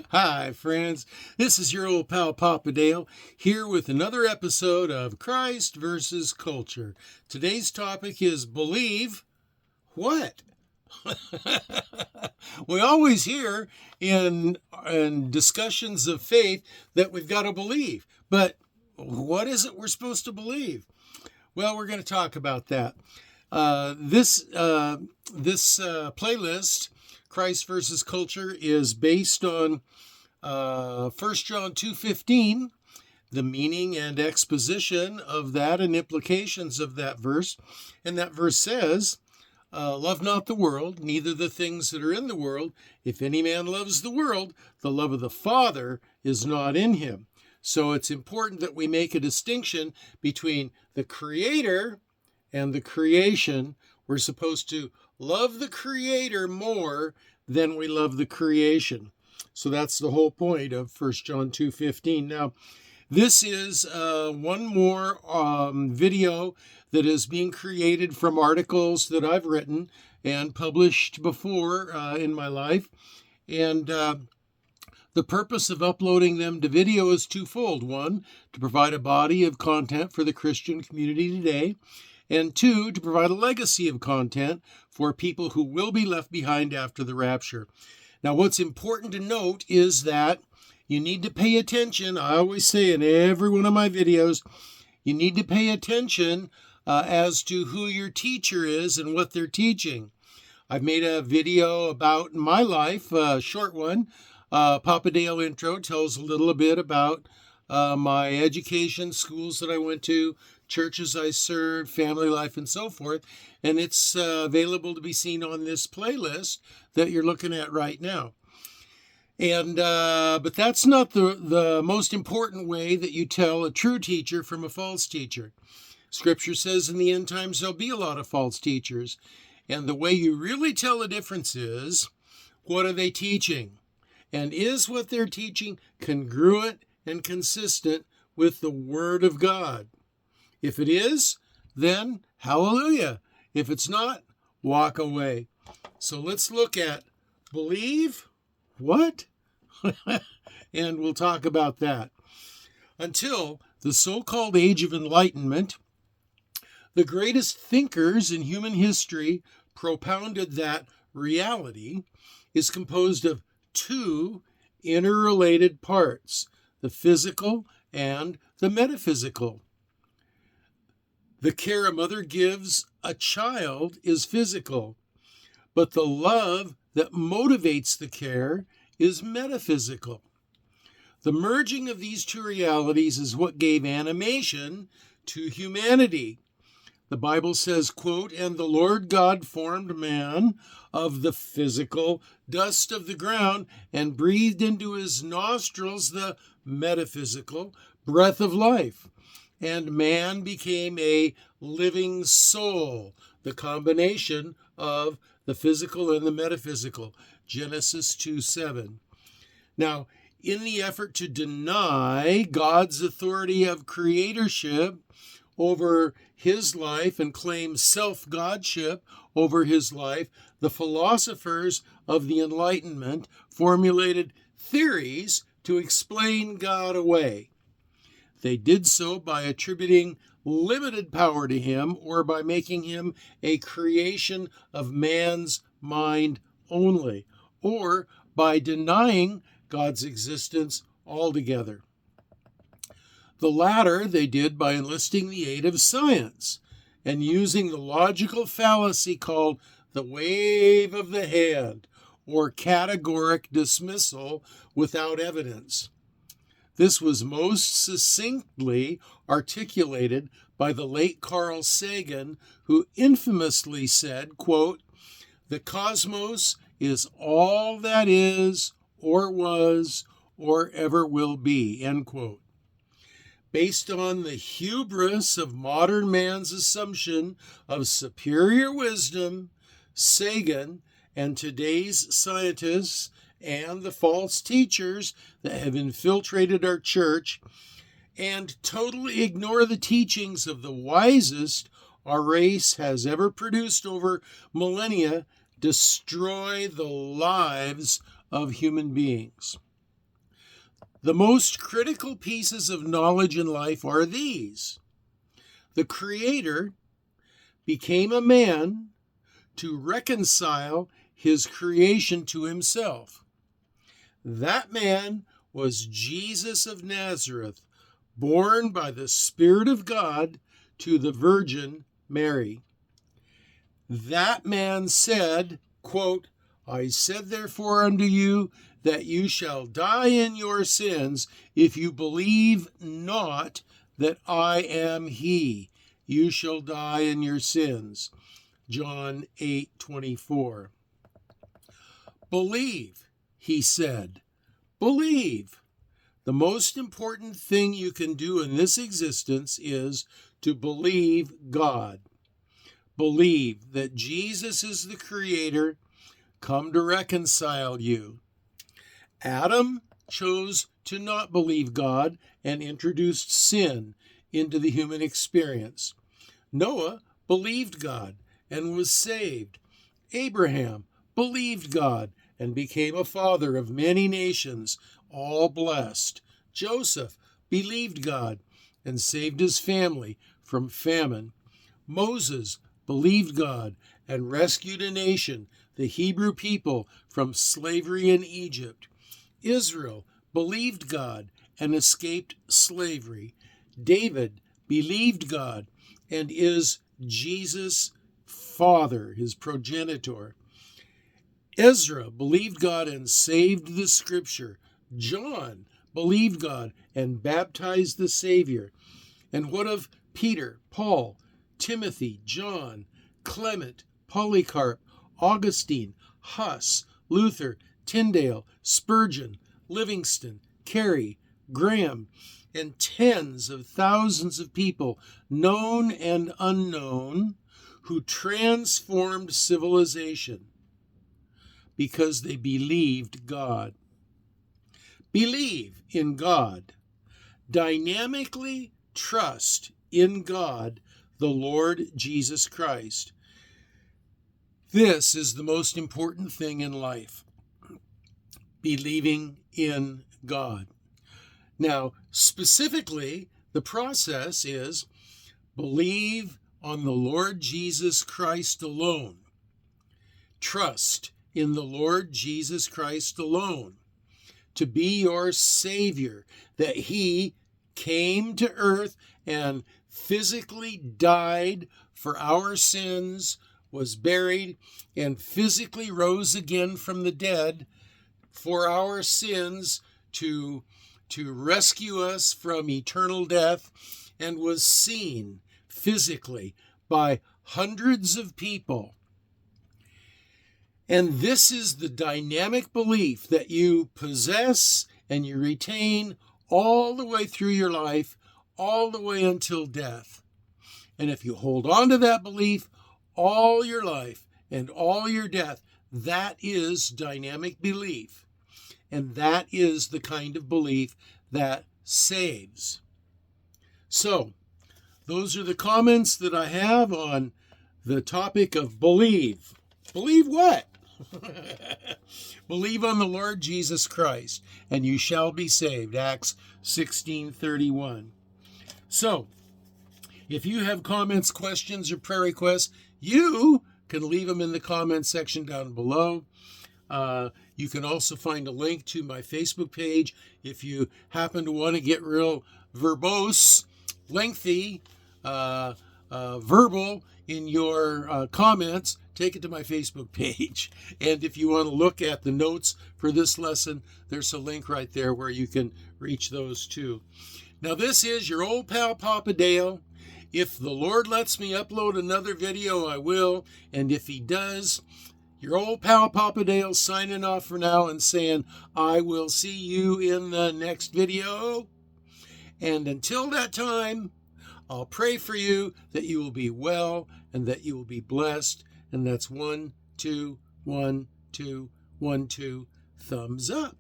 Hi, friends. This is your old pal Papa Dale here with another episode of Christ versus Culture. Today's topic is believe what? We always hear in discussions of faith that we've got to believe, but what is it we're supposed to believe? Well, we're going to talk about that. This playlist, Christ versus Culture, is based on 1 John 2:15, the meaning and exposition of that and implications of that verse. And that verse says, love not the world, neither the things that are in the world. If any man loves the world, the love of the Father is not in him. So it's important that we make a distinction between the Creator and the creation. We're supposed to love the Creator more than we love the creation. So that's the whole point of 1 John 2:15. Now, this is one more video that is being created from articles that I've written and published before in my life. And the purpose of uploading them to video is twofold. One, to provide a body of content for the Christian community today. And two, to provide a legacy of content for people who will be left behind after the rapture. Now, what's important to note is that you need to pay attention. I always say in every one of my videos, you need to pay attention as to who your teacher is and what they're teaching. I've made a video about my life, a short one. Papa Dale Intro tells a little bit about my education, schools that I went to, churches I served, family life, and so forth. And it's available to be seen on this playlist that you're looking at right now. And but that's not the most important way that you tell a true teacher from a false teacher. Scripture says in the end times there'll be a lot of false teachers. And the way you really tell the difference is, what are they teaching? And is what they're teaching congruent and consistent with the Word of God? If it is, then hallelujah. If it's not, walk away. So let's look at believe what? And we'll talk about that. Until the so-called Age of Enlightenment, the greatest thinkers in human history propounded that reality is composed of two interrelated parts, the physical and the metaphysical. The care a mother gives a child is physical, but the love that motivates the care is metaphysical. The merging of these two realities is what gave animation to humanity. The Bible says, quote, "And the Lord God formed man of the physical dust of the ground and breathed into his nostrils the metaphysical breath of life. And man became a living soul," the combination of the physical and the metaphysical, Genesis 2:7. Now, in the effort to deny God's authority of creatorship over his life and claim self-godship over his life, the philosophers of the Enlightenment formulated theories to explain God away. They did so by attributing limited power to him or by making him a creation of man's mind only, or by denying God's existence altogether. The latter they did by enlisting the aid of science and using the logical fallacy called the wave of the hand, or categoric dismissal without evidence. This was most succinctly articulated by the late Carl Sagan, who infamously said, quote, "The cosmos is all that is, or was, or ever will be," end quote. Based on the hubris of modern man's assumption of superior wisdom, Sagan and today's scientists and the false teachers that have infiltrated our church and totally ignore the teachings of the wisest our race has ever produced over millennia destroy the lives of human beings. The most critical pieces of knowledge in life are these. The Creator became a man to reconcile his creation to himself. That man was Jesus of Nazareth, born by the Spirit of God to the Virgin Mary. That man said, quote, I said therefore unto you that you shall die in your sins if you believe not that I am he. You shall die in your sins. John 8:24. Believe, he said. Believe. The most important thing you can do in this existence is to believe God. Believe that Jesus is the Creator, come to reconcile you. Adam chose to not believe God and introduced sin into the human experience. Noah believed God and was saved. Abraham believed God and became a father of many nations, all blessed. Joseph believed God and saved his family from famine. Moses believed God and rescued a nation, the Hebrew people, from slavery in Egypt. Israel believed God and escaped slavery. David believed God and is Jesus' father, his progenitor. Ezra believed God and saved the Scripture. John believed God and baptized the Savior. And what of Peter, Paul, Timothy, John, Clement, Polycarp, Augustine, Huss, Luther, Tyndale, Spurgeon, Livingston, Carey, Graham, and tens of thousands of people, known and unknown, who transformed civilization because they believed God. Believe in God. Dynamically trust in God, the Lord Jesus Christ. This is the most important thing in life. Believing in God. Now, specifically, the process is believe on the Lord Jesus Christ alone. Trust in the Lord Jesus Christ alone to be your Savior, that He came to earth and physically died for our sins, was buried, and physically rose again from the dead for our sins to rescue us from eternal death, and was seen physically by hundreds of people. And this is the dynamic belief that you possess and you retain all the way through your life, all the way until death. And if you hold on to that belief all your life and all your death, that is dynamic belief. And that is the kind of belief that saves. So, those are the comments that I have on the topic of believe. Believe what? Believe on the Lord Jesus Christ, and you shall be saved. Acts 16:31. So, if you have comments, questions, or prayer requests, you can leave them in the comment section down below. You can also find a link to my Facebook page if you happen to want to get real verbose, lengthy, verbal in your comments. Take it to my Facebook page. And if you want to look at the notes for this lesson, there's a link right there where you can reach those too. Now, this is your old pal Papa Dale. If the Lord lets me upload another video, I will. And if He does, your old pal Papa Dale signing off for now and saying, I will see you in the next video. And until that time, I'll pray for you that you will be well and that you will be blessed. And that's 1, 2, 1, 2, 1, 2, thumbs up.